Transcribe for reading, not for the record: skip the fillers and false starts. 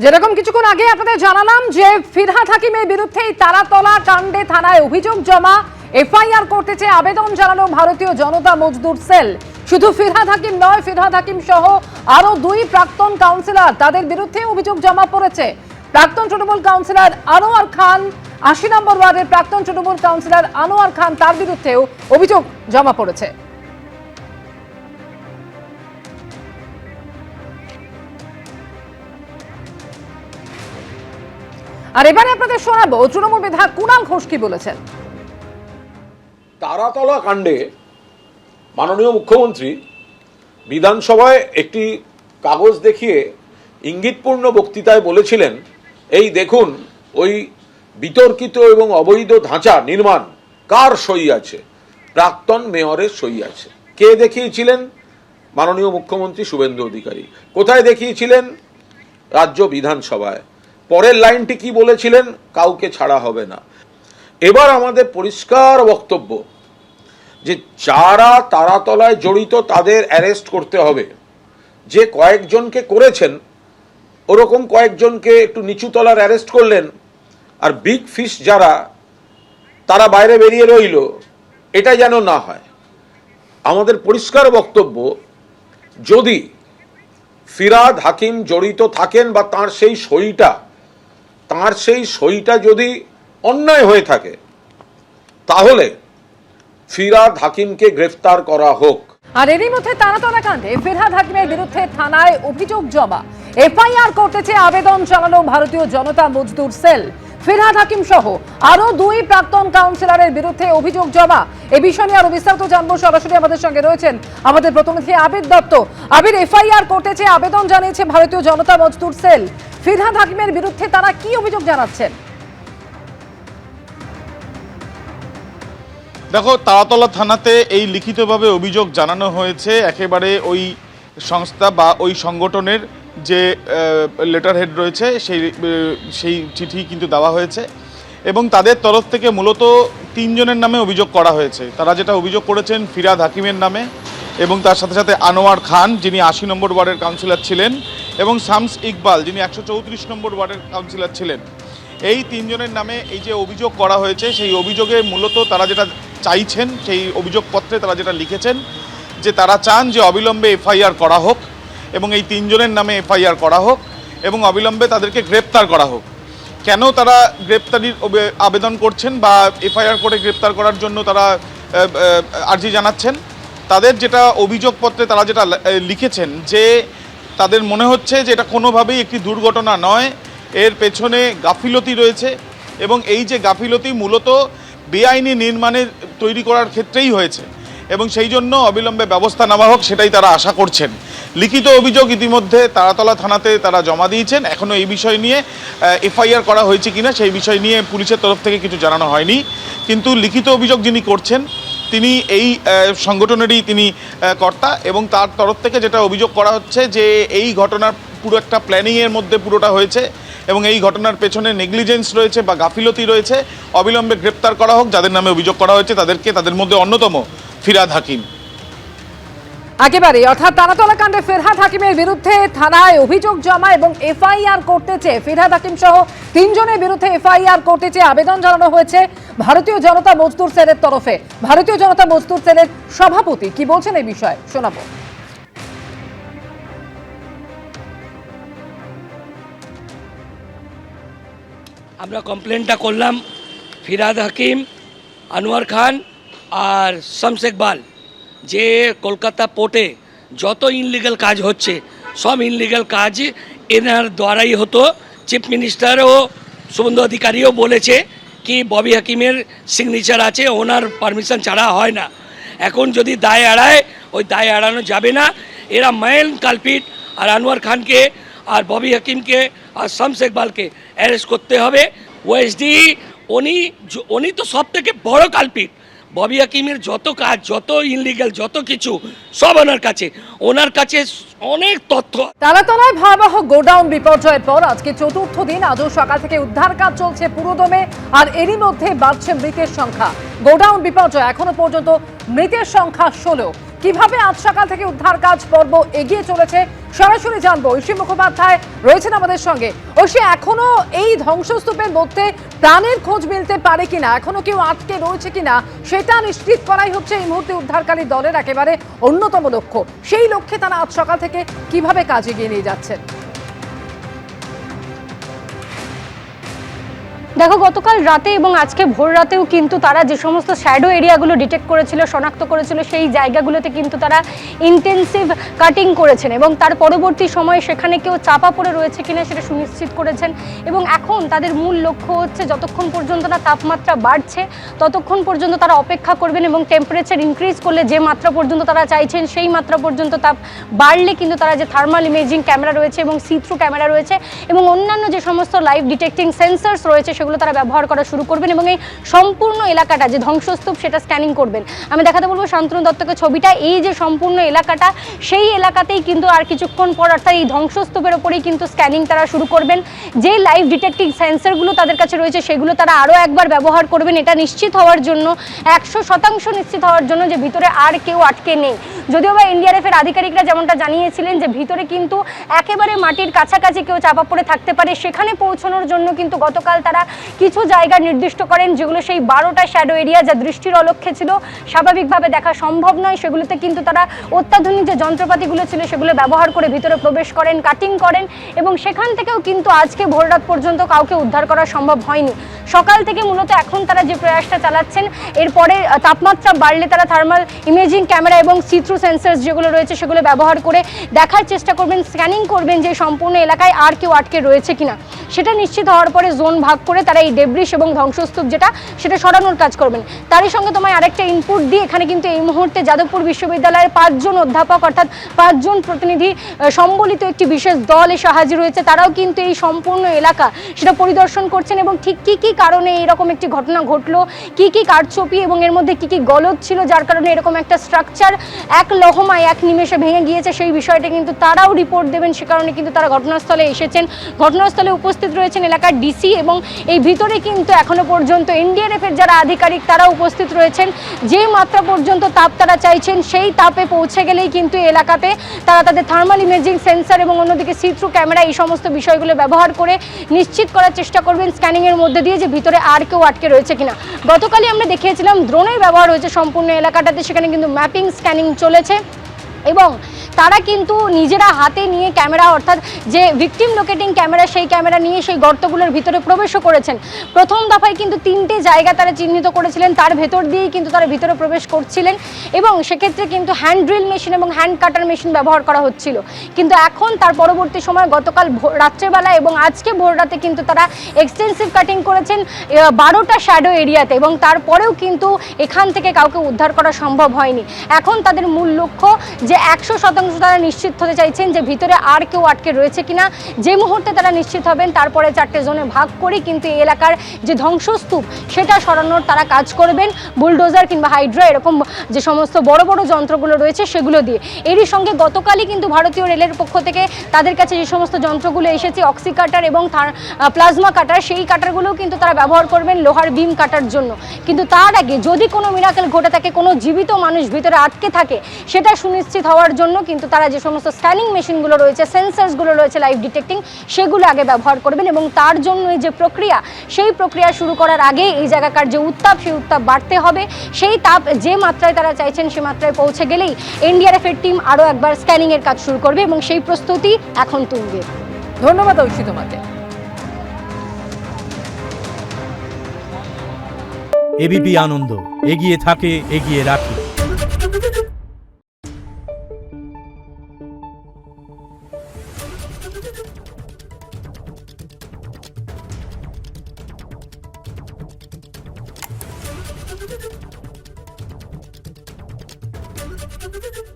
যেরকম কিছুক্ষণ আগে আপনাদের জানালাম যে ফিরহাদ হাকিমের বিরুদ্ধে তারাতলা কাণ্ডে থানায় অভিযোগ জমা, এফআইআর করতে চেয়ে আবেদন জানালো ভারতীয় জনতা মজদুর সেল। শুধু ফিরহাদ হাকিম নয়, ফিরহাদ হাকিম সহ আরো দুই প্রাক্তন কাউন্সিলর, তাদের বিরুদ্ধে অভিযোগ জমা পড়েছে। প্রাক্তন তৃণমূল কাউন্সিলর আনোয়ার খান, ৮০ নম্বর ওয়ার্ডের প্রাক্তন তৃণমূল কাউন্সিলর আনোয়ার খান, তার বিরুদ্ধেও অভিযোগ জমা পড়েছে। আর এবারে আপনাদের শোনাবো তৃণমূল বিধায়ক কুণাল ঘোষ কি বলেছেন। তারাতলা কাণ্ডে মাননীয় মুখ্যমন্ত্রী বিধানসভায় একটি কাগজ দেখিয়ে ইঙ্গিতপূর্ণ বক্তৃতায় বলেছিলেন, এই দেখুন ওই বিতর্কিত এবং অবৈধ ধাঁচা নির্মাণ কার সই আছে? প্রাক্তন মেয়রের সই আছে। কে দেখিয়েছিলেন? মাননীয় মুখ্যমন্ত্রী শুভেন্দু অধিকারী। কোথায় দেখিয়েছিলেন? রাজ্য বিধানসভায়। পরের লাইনটি কি বলেছিলেন? কাউকে ছাড়া হবে না। এবার আমাদের পরিষ্কার বক্তব্য যে যারা তারাতলায় জড়িত তাদের অ্যারেস্ট করতে হবে। যে কয়েকজনকে করেছেন ওরকম কয়েকজনকে একটু নিচু তলার অ্যারেস্ট করলেন, আর বিগ ফিশ যারা তারা বাইরে বেরিয়ে রইল, এটা যেন না হয়। আমাদের পরিষ্কার বক্তব্য, যদি ফিরহাদ হাকিম জড়িত থাকেন বা তার সেই সইটা যদি অন্যায় হয়ে থাকে, তাহলে ফিরহাদ হাকিমকে গ্রেফতার করা হোক। আর এরই মধ্যে তারাতলা কাণ্ডে ফিরহাদ হাকিমের বিরুদ্ধে থানায় অভিযোগ জমা, এফআইআর করতে চেয়ে আবেদন জানালো ভারতীয় জনতা মজদুর সেল। ফিরহাদ হাকিম সহ আরো দুই প্রাক্তন কাউন্সিলরের বিরুদ্ধে অভিযোগ জমা। এই বিষয় নিয়ে আরো বিস্তারিত জানবো। সরাসরি আমাদের সঙ্গে রয়েছেন আমাদের প্রতিনিধি আবির দত্ত। আবির, এফআইআর করতে চেয়ে আবেদন জানিয়েছে ভারতীয় জনতা মজদুর সেল। ফিরহাদ হাকিমের বিরুদ্ধে তারা কি অভিযোগ জানাচ্ছেন? দেখো, তারাতলা থানাতে এই লিখিতভাবে অভিযোগ জানানো হয়েছে। একেবারে ওই সংস্থা বা ওই সংগঠনের যে লেটার হেড রয়েছে সেই চিঠি কিন্তু দেওয়া হয়েছে এবং তাদের তরফ থেকে মূলত তিনজনের নামে অভিযোগ করা হয়েছে। তারা যেটা অভিযোগ করেছেন ফিরহাদ হাকিমের নামে এবং তার সাথে সাথে আনোয়ার খান, যিনি ৮০ নম্বর ওয়ার্ডের কাউন্সিলর ছিলেন, এবং শামস ইকবাল, যিনি ১৩৪ নম্বর ওয়ার্ডের কাউন্সিলর ছিলেন। এই তিনজনের নামে এই যে অভিযোগ করা হয়েছে, সেই অভিযোগে মূলত তারা যেটা চাইছেন, সেই অভিযোগপত্রে তারা যেটা লিখেছেন যে তারা চান যে অবিলম্বে এফআইআর করা হোক এবং এই তিনজনের নামে এফআইআর করা হোক এবং অবিলম্বে তাদেরকে গ্রেপ্তার করা হোক। কেন তারা গ্রেপ্তারির আবেদন করছেন বা এফআইআর করে গ্রেপ্তার করার জন্য তারা আর্জি জানাচ্ছেন? তাদের যেটা অভিযোগপত্রে তারা যেটা লিখেছেন যে তাদের মনে হচ্ছে যে এটা কোনোভাবেই একটি দুর্ঘটনা নয়, এর পেছনে গাফিলতি রয়েছে এবং এই যে গাফিলতি মূলত বেআইনি নির্মাণের তৈরি করার ক্ষেত্রেই হয়েছে এবং সেই জন্য অবিলম্বে ব্যবস্থা নেওয়া হোক, সেটাই তারা আশা করছেন। লিখিত অভিযোগ ইতিমধ্যে তারাতলা থানাতে তারা জমা দিয়েছেন। এখনও এই বিষয় নিয়ে এফআইআর করা হয়েছে কিনা সেই বিষয় নিয়ে পুলিশের তরফ থেকে কিছু জানানো হয়নি, কিন্তু লিখিত অভিযোগ যিনি করছেন তিনি এই সংগঠনেরই তিনি কর্তা এবং তার তরফ থেকে যেটা অভিযোগ করা হচ্ছে যে এই ঘটনার পুরো একটা প্ল্যানিংয়ের মধ্যে পুরোটা হয়েছে এবং এই ঘটনার পেছনে নেগলিজেন্স রয়েছে বা গাফিলতি রয়েছে। অবিলম্বে গ্রেপ্তার করা হোক যাদের নামে অভিযোগ করা হয়েছে তাদেরকে, তাদের মধ্যে অন্যতম ফিরহাদ হাকিম। একেবারে অর্থাৎ তারাতলা কাণ্ডে ফিরহাদ হাকিমের বিরুদ্ধে থানায় অভিযোগ জমা এবং এফআইআর করতে চেয়ে ফিরহাদ হাকিম সহ তিনজনের বিরুদ্ধে এফআইআর করতে চেয়ে আবেদন জানানো হয়েছে ভারতীয় জনতা মজদুর সেলের তরফে। ভারতীয় জনতা মজদুর সেলের সভাপতি কি বলছেন এই বিষয়ে শোনাবো। আমরা কমপ্লেনটা করলাম ফিরহাদ হাকিম, আনোয়ার খান আর শামস ইকবাল, যে কলকাতা পোর্টে যত ইনলিগাল কাজ হচ্ছে সব ইনলিগাল কাজ এনার দ্বারাই হতো। চিফ মিনিস্টারও শুভেন্দু অধিকারীও বলেছে কি ববি হাকিমের সিগনেচার আছে, ওনার পারমিশন ছাড়া হয় না। এখন যদি দায় এড়ায়, ওই দায় এড়ানো যাবে না। এরা মেইন কালপিট, আর আনোয়ার খানকে আর ববি হাকিমকে আর শামস ইকবালকে অ্যারেস্ট করতে হবে। ওএসডি উনি তো সব থেকে বড় কালপিট। ববি হাকিমের যত কাজ, যত ইনলিগাল, যত কিছু সব ওনার কাছে। ওনার কাছে অনেক তথ্য। তালাতলায় ভয়াবহ গোডাউন বিপর্যয়ের পর আজকে চতুর্থ দিন, আজও সকাল থেকে উদ্ধার কাজ চলছে পুরোদমে, আর এরই মধ্যে বাড়ছে মৃতের সংখ্যা। গোডাউন বিপর্যয়, এখনো পর্যন্ত মৃতের সংখ্যা 16। কিভাবে আজ সকাল থেকে উদ্ধার কাজ পর্ব এগিয়ে চলেছে সরাসরি জানবো। ঐশী মুখোপাধ্যায় রয়েছেন আমাদের সঙ্গে। ঐশী, এখনো এই ধ্বংসস্তূপের মধ্যে প্রাণের খোঁজ মিলতে পারে কিনা, এখনো কেউ আটকে রয়েছে কিনা, সেটা নিশ্চিত করাই হচ্ছে এই মুহূর্তে উদ্ধারকারী দলের একেবারে অন্যতম লক্ষ্য। সেই লক্ষ্যে তারা আজ সকাল থেকে কিভাবে কাজ এগিয়ে নিয়ে যাচ্ছেন? দেখো, গতকাল রাতে এবং আজকে ভোর রাতেও কিন্তু তারা যে সমস্ত শ্যাডো এরিয়াগুলো ডিটেক্ট করেছিল, শনাক্ত করেছিল, সেই জায়গাগুলোতে কিন্তু তারা ইন্টেন্সিভ কাটিং করেছেন এবং তার পরবর্তী সময়ে সেখানে কেউ চাপা পড়ে রয়েছে কিনা সেটা সুনিশ্চিত করেছেন। এবং এখন তাদের মূল লক্ষ্য হচ্ছে যতক্ষণ পর্যন্ত না তাপমাত্রা বাড়ছে ততক্ষণ পর্যন্ত তারা অপেক্ষা করবেন এবং টেম্পারেচার ইনক্রিজ করলে যে মাত্রা পর্যন্ত তারা চাইছেন সেই মাত্রা পর্যন্ত তাপ বাড়লে কিন্তু তারা যে থার্মাল ইমেজিং ক্যামেরা রয়েছে এবং সি থ্রু ক্যামেরা রয়েছে এবং অন্যান্য যে সমস্ত লাইভ ডিটেক্টিং সেন্সার্স রয়েছে সেগুলো তারা ব্যবহার করা শুরু করবেন এবং এই সম্পূর্ণ এলাকাটা যে ধ্বংসস্তূপ সেটা স্ক্যানিং করবেন। আমি দেখাতে বলবো শান্তনু দত্তকে ছবিটা। এই যে সম্পূর্ণ এলাকাটা, সেই এলাকাতেই কিন্তু আর কিছুক্ষণ পর অর্থাৎ এই ধ্বংসস্তূপের ওপরেই কিন্তু স্ক্যানিং তারা শুরু করবেন। যে লাইভ ডিটেক্টিং সেন্সারগুলো তাদের কাছে রয়েছে সেগুলো তারা আরও একবার ব্যবহার করবেন, এটা নিশ্চিত হওয়ার জন্য, 100% নিশ্চিত হওয়ার জন্য যে ভিতরে আর কেউ আটকে নেই। যদিও বা এনডিআরএফের আধিকারিকরা যেমনটা জানিয়েছিলেন যে ভিতরে কিন্তু একেবারে মাটির কাছাকাছি কেউ চাপা পড়ে থাকতে পারে, সেখানে পৌঁছানোর জন্য কিন্তু গতকাল তারা কিছু জায়গা নির্দিষ্ট করেন যেগুলো সেই 12টা শ্যাডো এরিয়া যা দৃষ্টির অলক্ষ্যে ছিল, স্বাভাবিকভাবে দেখা সম্ভব নয়, সেগুলোতে কিন্তু তারা অত্যাধুনিক যে যন্ত্রপাতিগুলো ছিল সেগুলো ব্যবহার করে ভিতরে প্রবেশ করেন, কাটিং করেন এবং সেখান থেকেও কিন্তু আজকে ভোররাত পর্যন্ত কাউকে উদ্ধার করা সম্ভব হয়নি। সকাল থেকে মূলত এখন তারা যে প্রয়াসটা চালাচ্ছেন, এরপরে তাপমাত্রা বাড়লে তারা থার্মাল ইমেজিং ক্যামেরা এবং সি থ্রু সেন্সার্স যেগুলো রয়েছে সেগুলো ব্যবহার করে দেখার চেষ্টা করবেন, স্ক্যানিং করবেন যে সম্পূর্ণ এলাকায় আর কেউ আটকে রয়েছে কিনা। সেটা নিশ্চিত হওয়ার পরে জোন ভাগ করে তারা এই ডেব্রিস এবং ধ্বংসস্তূপ যেটা সেটা সরানোর কাজ করবেন। তারই সঙ্গে তোমায় আরেকটা ইনপুট দিই, এখানে কিন্তু এই মুহূর্তে যাদবপুর বিশ্ববিদ্যালয়ের 5 জন অধ্যাপক অর্থাৎ 5 জন প্রতিনিধি সম্বলিত একটি বিশেষ দল এসে হাজির হয়েছে। তারাও কিন্তু এই সম্পূর্ণ এলাকা সেটা পরিদর্শন করছেন এবং ঠিক কী কী কারণে এরকম একটি ঘটনা ঘটলো, কী কী কারচুপি এবং এর মধ্যে কী কী গলদ ছিল যার কারণে এরকম একটা স্ট্রাকচার এক লহমায় এক নিমেষে ভেঙে গিয়েছে, সেই বিষয়টা কিন্তু তারাও রিপোর্ট দেবেন। সে কারণে কিন্তু তারা ঘটনাস্থলে এসেছেন, ঘটনাস্থলে উপস্থিত রয়েছেন এলাকার ডিসি এবং এই ভিতরে কিন্তু এখনো পর্যন্ত এনডিআরএফের যারা আধিকারিক তারা উপস্থিত রয়েছেন। যে মাত্রা পর্যন্ত তাপ তারা চাইছেন সেই তাপে পৌঁছে গেলেই কিন্তু এলাকাতে তারা তাদের থার্মাল ইমেজিং সেন্সার এবং অন্যদিকে সি থ্রু ক্যামেরা এই সমস্ত বিষয়গুলো ব্যবহার করে নিশ্চিত করার চেষ্টা করবেন স্ক্যানিংয়ের মধ্যে দিয়ে যে ভিতরে আর কেউ আটকে রয়েছে কিনা। গতকালই আমরা দেখিয়েছিলাম ড্রোনের ব্যবহার হয়েছে সম্পূর্ণ এলাকাটাতে, সেখানে কিন্তু ম্যাপিং স্ক্যানিং চলেছে এবং তারা কিন্তু নিজেরা হাতে নিয়ে ক্যামেরা অর্থাৎ যে ভিকটিম লোকেটিং ক্যামেরা সেই ক্যামেরা নিয়ে সেই গর্তগুলোর ভিতরে প্রবেশও করেছেন। প্রথম দফায় কিন্তু 3টে জায়গা তারা চিহ্নিত করেছিলেন, তার ভেতর দিয়েই কিন্তু তারা ভিতরে প্রবেশ করছিলেন এবং সেক্ষেত্রে কিন্তু হ্যান্ড ড্রিল মেশিন এবং হ্যান্ড কাটার মেশিন ব্যবহার করা হচ্ছিল। কিন্তু এখন তার পরবর্তী সময় গতকাল রাত্রেবেলা এবং আজকে ভোররাতে কিন্তু তারা এক্সটেন্সিভ কাটিং করেছেন 12টা শ্যাডো এরিয়াতে এবং তারপরেও কিন্তু এখান থেকে কাউকে উদ্ধার করা সম্ভব হয়নি। এখন তাদের মূল লক্ষ্য যে 100% তারা নিশ্চিত হতে চাইছেন যে ভিতরে আর কেউ আটকে রয়েছে কিনা। যে মুহূর্তে তারা নিশ্চিত হবেন তারপরে 4টে জোনে ভাগ করে কিন্তু এই এলাকার যে ধ্বংসস্তূপ সেটা সরানোর তারা কাজ করবেন বুলডোজার কিংবা হাইড্রা এরকম যে সমস্ত বড় বড় যন্ত্রগুলো রয়েছে সেগুলো দিয়ে। এরই সঙ্গে গতকালই কিন্তু ভারতীয় রেলের পক্ষ থেকে তাদের কাছে যে সমস্ত যন্ত্রগুলো এসেছে অক্সি কাটার এবং প্লাজমা কাটার, সেই কাটারগুলোও কিন্তু তারা ব্যবহার করবেন লোহার বিম কাটার জন্য। কিন্তু তার আগে যদি কোনো মিরাকেল ঘটে থাকে, কোনো জীবিত মানুষ ভিতরে আটকে থাকে, সেটা সুনিশ্চিত হওয়ার জন্য কিন্তু তারা যে সমস্ত স্ক্যানিং মেশিনগুলো রয়েছে, সেন্সার্সগুলো রয়েছে লাইভ ডিটেক্টিং, সেগুলো আগে ব্যবহার করবেন এবং তার জন্য এই যে প্রক্রিয়া সেই প্রক্রিয়া শুরু করার আগে এই জায়গাকার যে উত্তাপ সেই উত্তাপ বাড়তে হবে। সেই তাপ যে মাত্রায় তারা চাইছেন সে মাত্রায় পৌঁছে গেলেই এনডিআরএফের টিম আরও একবার স্ক্যানিংয়ের কাজ শুরু করবে এবং সেই প্রস্তুতি এখন তুঙ্গে। ধন্যবাদ ঐশী তোমাকে। এবিপি আনন্দ, এগিয়ে থাকে, এগিয়ে রাখে। Thank you.